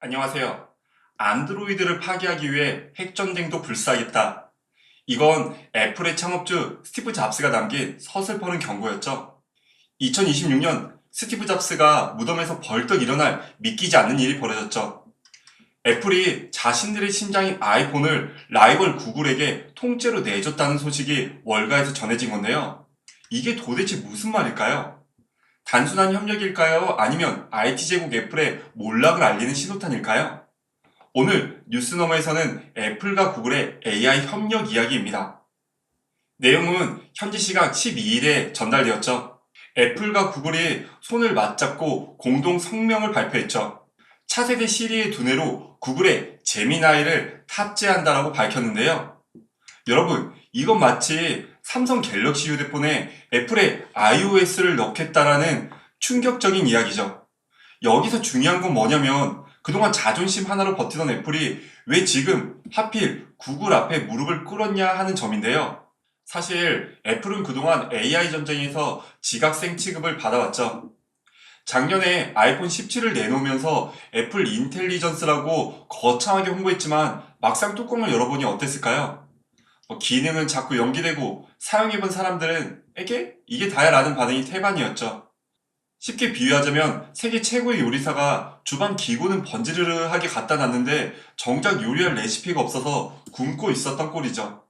안녕하세요. 안드로이드를 파괴하기 위해 핵전쟁도 불사하겠다. 이건 애플의 창업주 스티브 잡스가 남긴 서슬퍼런 경고였죠. 2026년 스티브 잡스가 무덤에서 벌떡 일어날 믿기지 않는 일이 벌어졌죠. 애플이 자신들의 신장인 아이폰을 라이벌 구글에게 통째로 내줬다는 소식이 월가에서 전해진 건데요. 이게 도대체 무슨 말일까요? 단순한 협력일까요? 아니면 IT 제국 애플의 몰락을 알리는 신호탄일까요? 오늘 뉴스너머에서는 애플과 구글의 AI 협력 이야기입니다. 내용은 현지 시각 12일에 전달되었죠. 애플과 구글이 손을 맞잡고 공동 성명을 발표했죠. 차세대 시리의 두뇌로 구글의 제미나이를 탑재한다라고 밝혔는데요. 여러분, 이건 마치 삼성 갤럭시 휴대폰에 애플의 iOS를 넣겠다라는 충격적인 이야기죠. 여기서 중요한 건 뭐냐면 그동안 자존심 하나로 버티던 애플이 왜 지금 하필 구글 앞에 무릎을 꿇었냐 하는 점인데요. 사실 애플은 그동안 AI 전쟁에서 지각생 취급을 받아왔죠. 작년에 아이폰 17을 내놓으면서 애플 인텔리전스라고 거창하게 홍보했지만 막상 뚜껑을 열어보니 어땠을까요? 기능은 자꾸 연기되고 사용해본 사람들은 에게? 이게 다야 라는 반응이 태반이었죠. 쉽게 비유하자면 세계 최고의 요리사가 주방 기구는 번지르르하게 갖다 놨는데 정작 요리할 레시피가 없어서 굶고 있었던 꼴이죠.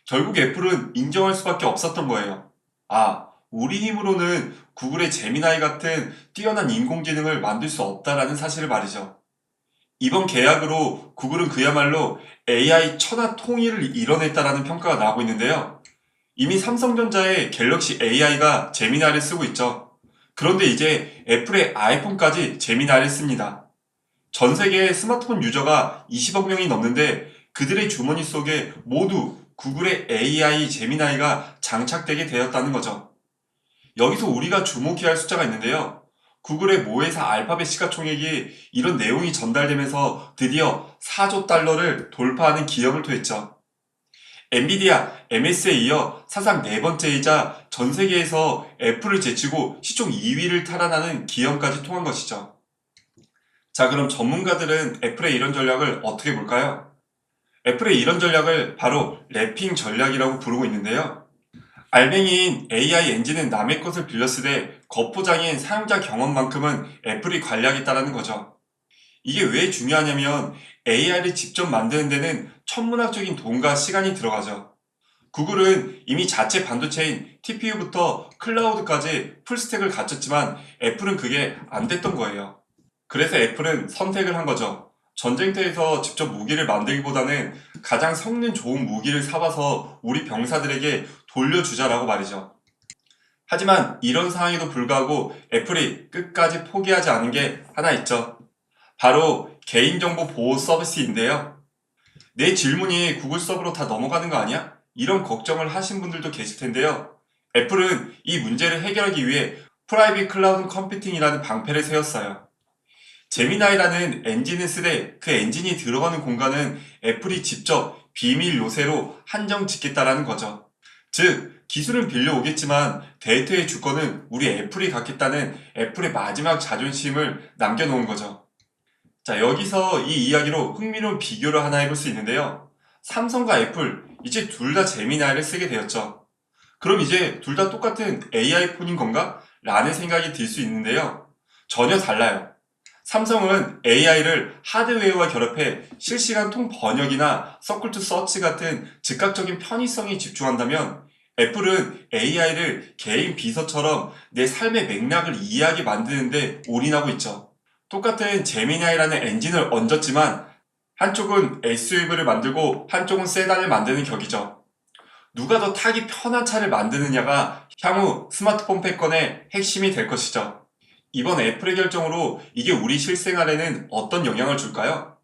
결국 애플은 인정할 수밖에 없었던 거예요. 아, 우리 힘으로는 구글의 제미나이 같은 뛰어난 인공지능을 만들 수 없다라는 사실을 말이죠. 이번 계약으로 구글은 그야말로 AI 천하 통일을 이뤄냈다라는 평가가 나오고 있는데요. 이미 삼성전자의 갤럭시 AI가 제미나이를 쓰고 있죠. 그런데 이제 애플의 아이폰까지 제미나이를 씁니다. 전 세계 스마트폰 유저가 20억 명이 넘는데 그들의 주머니 속에 모두 구글의 AI 제미나이가 장착되게 되었다는 거죠. 여기서 우리가 주목해야 할 숫자가 있는데요. 구글의 모회사 알파벳 시가총액이 이런 내용이 전달되면서 드디어 4조 달러를 돌파하는 기염을 토했죠. 엔비디아, MS에 이어 사상 네 번째이자 전 세계에서 애플을 제치고 시총 2위를 탈환하는 기염까지 통한 것이죠. 자, 그럼 전문가들은 애플의 이런 전략을 어떻게 볼까요? 애플의 이런 전략을 바로 랩핑 전략이라고 부르고 있는데요. 알맹이인 AI 엔진은 남의 것을 빌렸으되 겉포장인 사용자 경험만큼은 애플이 관리하겠다는 거죠. 이게 왜 중요하냐면 AI를 직접 만드는 데는 천문학적인 돈과 시간이 들어가죠. 구글은 이미 자체 반도체인 TPU부터 클라우드까지 풀스택을 갖췄지만 애플은 그게 안 됐던 거예요. 그래서 애플은 선택을 한 거죠. 전쟁터에서 직접 무기를 만들기보다는 가장 성능 좋은 무기를 사와서 우리 병사들에게 돌려주자라고 말이죠. 하지만 이런 상황에도 불구하고 애플이 끝까지 포기하지 않은 게 하나 있죠. 바로 개인정보 보호 서비스인데요. 내 질문이 구글 서버로 다 넘어가는 거 아니야? 이런 걱정을 하신 분들도 계실 텐데요. 애플은 이 문제를 해결하기 위해 프라이빗 클라우드 컴퓨팅이라는 방패를 세웠어요. 제미나이라는 엔진을 쓰되 그 엔진이 들어가는 공간은 애플이 직접 비밀 요새로 한정 짓겠다라는 거죠. 즉, 기술은 빌려오겠지만 데이터의 주권은 우리 애플이 갖겠다는 애플의 마지막 자존심을 남겨놓은 거죠. 자, 여기서 이 이야기로 흥미로운 비교를 하나 해볼 수 있는데요. 삼성과 애플, 이제 둘 다 제미나이를 쓰게 되었죠. 그럼 이제 둘 다 똑같은 AI 폰인 건가? 라는 생각이 들 수 있는데요. 전혀 달라요. 삼성은 AI를 하드웨어와 결합해 실시간 통 번역이나 서클 투 서치 같은 즉각적인 편의성에 집중한다면 애플은 AI를 개인 비서처럼 내 삶의 맥락을 이해하게 만드는데 올인하고 있죠. 똑같은 제미나이라는 엔진을 얹었지만 한쪽은 SUV를 만들고 한쪽은 세단을 만드는 격이죠. 누가 더 타기 편한 차를 만드느냐가 향후 스마트폰 패권의 핵심이 될 것이죠. 이번 애플의 결정으로 이게 우리 실생활에는 어떤 영향을 줄까요?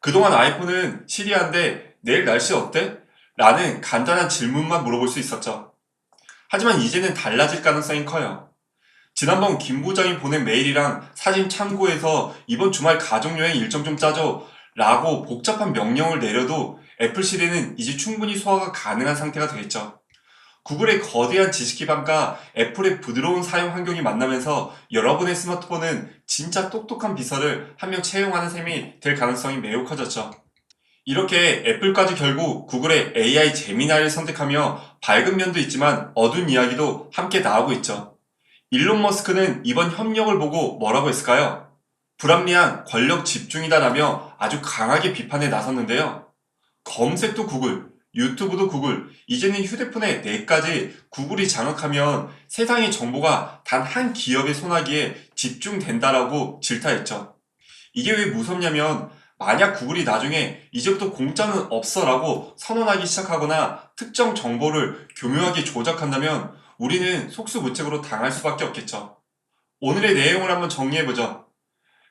그동안 아이폰은 시리한데 내일 날씨 어때? 라는 간단한 질문만 물어볼 수 있었죠. 하지만 이제는 달라질 가능성이 커요. 지난번 김 부장이 보낸 메일이랑 사진 참고해서 이번 주말 가족여행 일정 좀 짜줘 라고 복잡한 명령을 내려도 애플 시리는 이제 충분히 소화가 가능한 상태가 되겠죠. 구글의 거대한 지식 기반과 애플의 부드러운 사용 환경이 만나면서 여러분의 스마트폰은 진짜 똑똑한 비서를 한 명 채용하는 셈이 될 가능성이 매우 커졌죠. 이렇게 애플까지 결국 구글의 AI 제미나이를 선택하며 밝은 면도 있지만 어두운 이야기도 함께 나오고 있죠. 일론 머스크는 이번 협력을 보고 뭐라고 했을까요? 불합리한 권력 집중이다라며 아주 강하게 비판에 나섰는데요. 검색도 구글, 유튜브도 구글, 이제는 휴대폰에 뇌까지 구글이 장악하면 세상의 정보가 단 한 기업의 손아귀에 집중된다라고 질타했죠. 이게 왜 무섭냐면 만약 구글이 나중에 이제부터 공짜는 없어라고 선언하기 시작하거나 특정 정보를 교묘하게 조작한다면 우리는 속수무책으로 당할 수밖에 없겠죠. 오늘의 내용을 한번 정리해보죠.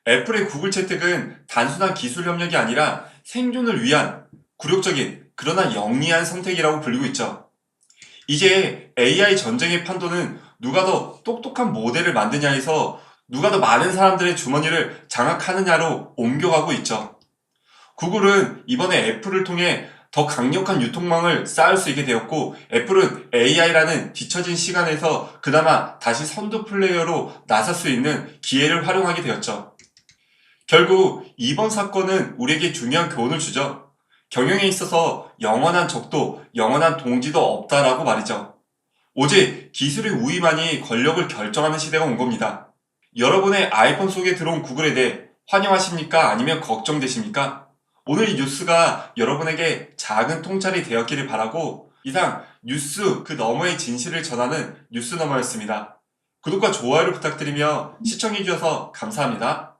애플의 구글 채택은 단순한 기술 협력이 아니라 생존을 위한 굴욕적인 그러나 영리한 선택이라고 불리고 있죠. 이제 AI 전쟁의 판도는 누가 더 똑똑한 모델을 만드냐에서 누가 더 많은 사람들의 주머니를 장악하느냐로 옮겨가고 있죠. 구글은 이번에 애플을 통해 더 강력한 유통망을 쌓을 수 있게 되었고 애플은 AI라는 뒤처진 시간에서 그나마 다시 선두 플레이어로 나설 수 있는 기회를 활용하게 되었죠. 결국 이번 사건은 우리에게 중요한 교훈을 주죠. 경영에 있어서 영원한 적도 영원한 동지도 없다라고 말이죠. 오직 기술의 우위만이 권력을 결정하는 시대가 온 겁니다. 여러분의 아이폰 속에 들어온 구글에 대해 환영하십니까? 아니면 걱정되십니까? 오늘 이 뉴스가 여러분에게 작은 통찰이 되었기를 바라고 이상 뉴스 그 너머의 진실을 전하는 뉴스너머였습니다. 구독과 좋아요를 부탁드리며 시청해주셔서 감사합니다.